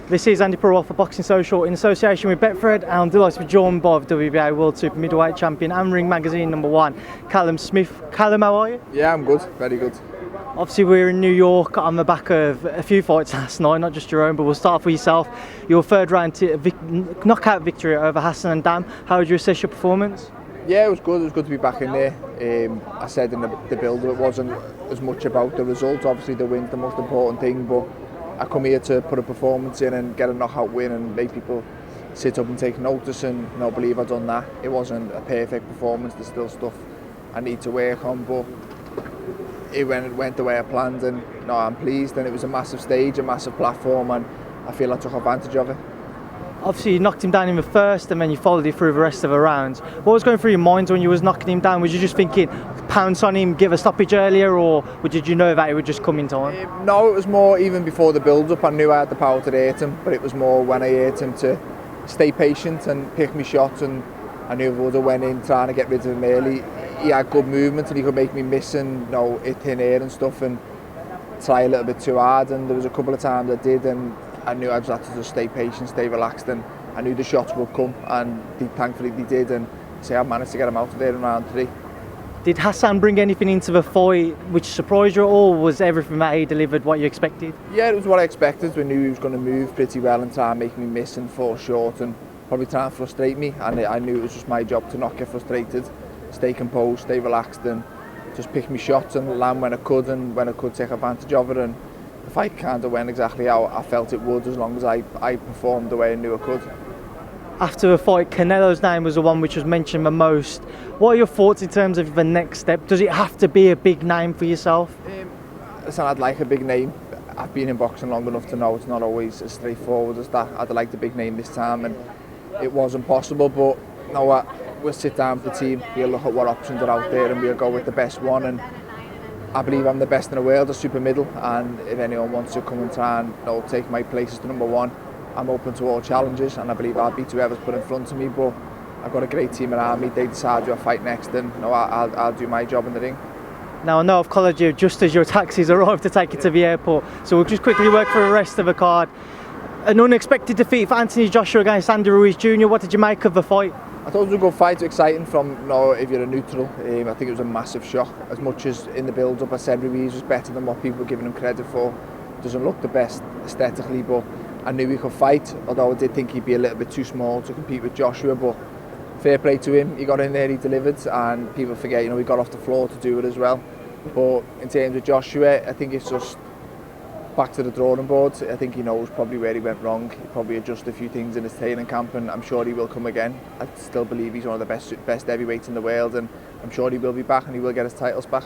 This is Andy Purwell for Boxing Social in association with Betfred, and I'm delighted to be joined by the WBA World Super Middleweight Champion and Ring Magazine #1, Callum Smith. Callum, how are you? Yeah, I'm good, very good. Obviously we're in New York on the back of a few fights last night, not just your own, but we'll start off with yourself. Your third round knockout victory over Hassan and Dam. How would you assess your performance? Yeah, it was good to be back in there. I said in the build it wasn't as much about the result, obviously the win's the most important thing, but I come here to put a performance in and get a knockout win and make people sit up and take notice, and I believe I've done that. It wasn't a perfect performance, there's still stuff I need to work on, but it went the way I planned, and I'm pleased, and it was a massive stage, a massive platform, and I feel I took advantage of it. Obviously you knocked him down in the first and then you followed it through the rest of the rounds. What was going through your mind when you was knocking him down? Was you just thinking pounce on him, give a stoppage earlier, or did you know that it would just come in time? No, it was more even before the build-up. I knew I had the power to hurt him, but it was more when I hurt him to stay patient and pick my shots, and I knew if I would have went in trying to get rid of him early, he had good movement and he could make me miss and hit thin air and stuff and try a little bit too hard, and there was a couple of times I did, and I knew I just had to just stay patient, stay relaxed, and I knew the shots would come, and thankfully they did, and I managed to get him out of there in round 3. Did Hassan bring anything into the fight which surprised you, or was everything that he delivered what you expected? Yeah, it was what I expected. We knew he was going to move pretty well and try and make me miss and fall short and probably try and frustrate me, and I knew it was just my job to not get frustrated, stay composed, stay relaxed, and just pick my shots and land when I could, and when I could take advantage of it, and the fight kind of went exactly how I felt it would, as long as I performed the way I knew I could. After the fight, Canelo's name was the one which was mentioned the most. What are your thoughts in terms of the next step? Does it have to be a big name for yourself? Listen, I'd like a big name. I've been in boxing long enough to know it's not always as straightforward as that. I'd like the big name this time, and it wasn't possible, but you know what? We'll sit down with the team, we'll look at what options are out there, and we'll go with the best one. And I believe I'm the best in the world at super middle, and if anyone wants to come and try and take my place as the #1, I'm open to all challenges, and I believe I'll beat whoever's put in front of me, but I've got a great team around me. They decide who I fight next, and I'll do my job in the ring. Now I know I've collared you just as your taxis arrived to take you to the airport, so we'll just quickly work through the rest of the card. An unexpected defeat for Anthony Joshua against Andy Ruiz Jr. What did you make of the fight? I thought it was a good fight, exciting from if you're a neutral. I think it was a massive shock. As much as in the build-up I said Ruiz was better than what people were giving him credit for. Doesn't look the best aesthetically, but I knew he could fight, although I did think he'd be a little bit too small to compete with Joshua, but fair play to him. He got in there, he delivered, and people forget, he got off the floor to do it as well. But in terms of Joshua, I think it's just back to the drawing board. I think he knows probably where he went wrong. He probably adjusted a few things in his training camp, and I'm sure he will come again. I still believe he's one of the best heavyweights in the world, and I'm sure he will be back and he will get his titles back.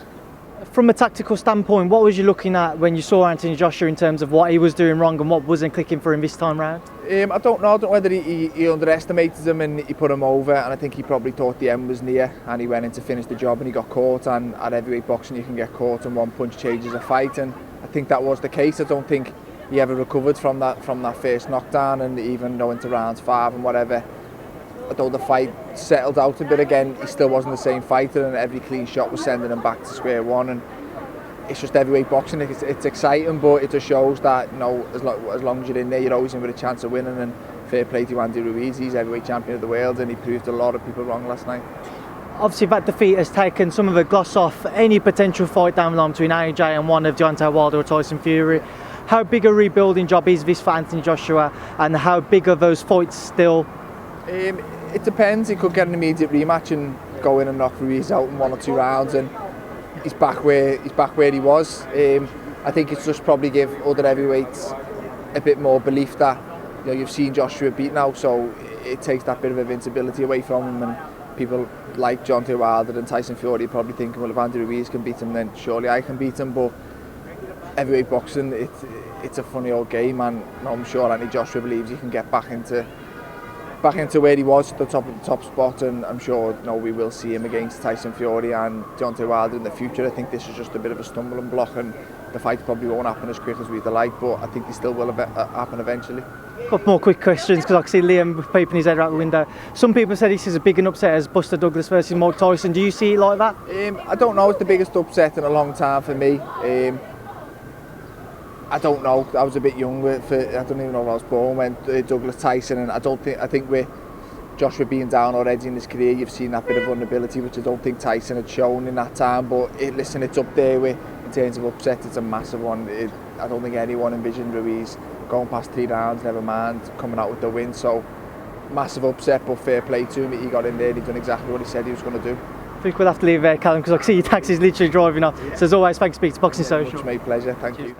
From a tactical standpoint, what was you looking at when you saw Anthony Joshua in terms of what he was doing wrong and what wasn't clicking for him this time round? I don't know whether he underestimated him and he put him over, and I think he probably thought the end was near, and he went in to finish the job and he got caught, and at heavyweight boxing you can get caught and one punch changes a fight, and I think that was the case. I don't think he ever recovered from that first knockdown, and even into rounds 5 and whatever. Although the fight settled out a bit again, he still wasn't the same fighter, and every clean shot was sending him back to square one. And it's just heavyweight boxing. It's exciting, but it just shows that as long as you're in there, you're always in with a chance of winning. And fair play to Andy Ruiz, he's heavyweight champion of the world, and he proved a lot of people wrong last night. Obviously that defeat has taken some of the gloss off any potential fight down the line between AJ and one of Deontay Wilder or Tyson Fury. How big a rebuilding job is this for Anthony Joshua, and how big are those fights still? It depends. He could get an immediate rematch and go in and knock Ruiz out in 1 or 2 rounds, and he's back where he was. I think it's just probably give other heavyweights a bit more belief that you've seen Joshua beat now, so it takes that bit of invincibility away from him, and people like Deontay Wilder and Tyson Fury are probably thinking, well, if Andy Ruiz can beat him, then surely I can beat him. But heavyweight boxing, it's a funny old game, and I'm sure Anthony Joshua believes he can get back into where he was, the top spot, and I'm sure we will see him against Tyson Fury and Deontay Wilder in the future. I think this is just a bit of a stumbling block, and the fight probably won't happen as quick as we'd like, but I think they still will happen eventually. A couple more quick questions, because I can see Liam peeping his head out the window. Some people say this is as big an upset as Buster Douglas versus Mike Tyson. Do you see it like that? I don't know. It's the biggest upset in a long time for me. I don't know. I was a bit young I don't even know if I was born when Douglas Tyson, and I think with Joshua being down already in his career, you've seen that bit of vulnerability, which I don't think Tyson had shown in that time. But listen, it's up there in terms of upset. It's a massive one. I don't think anyone envisioned Ruiz going past 3 rounds, never mind coming out with the win. So massive upset, but fair play to him. He got in there, he done exactly what he said he was going to do. I think we'll have to leave Callum, because I see your taxi's literally driving up. So as always, thanks for speaking to Boxing Social. Much my pleasure, thank you.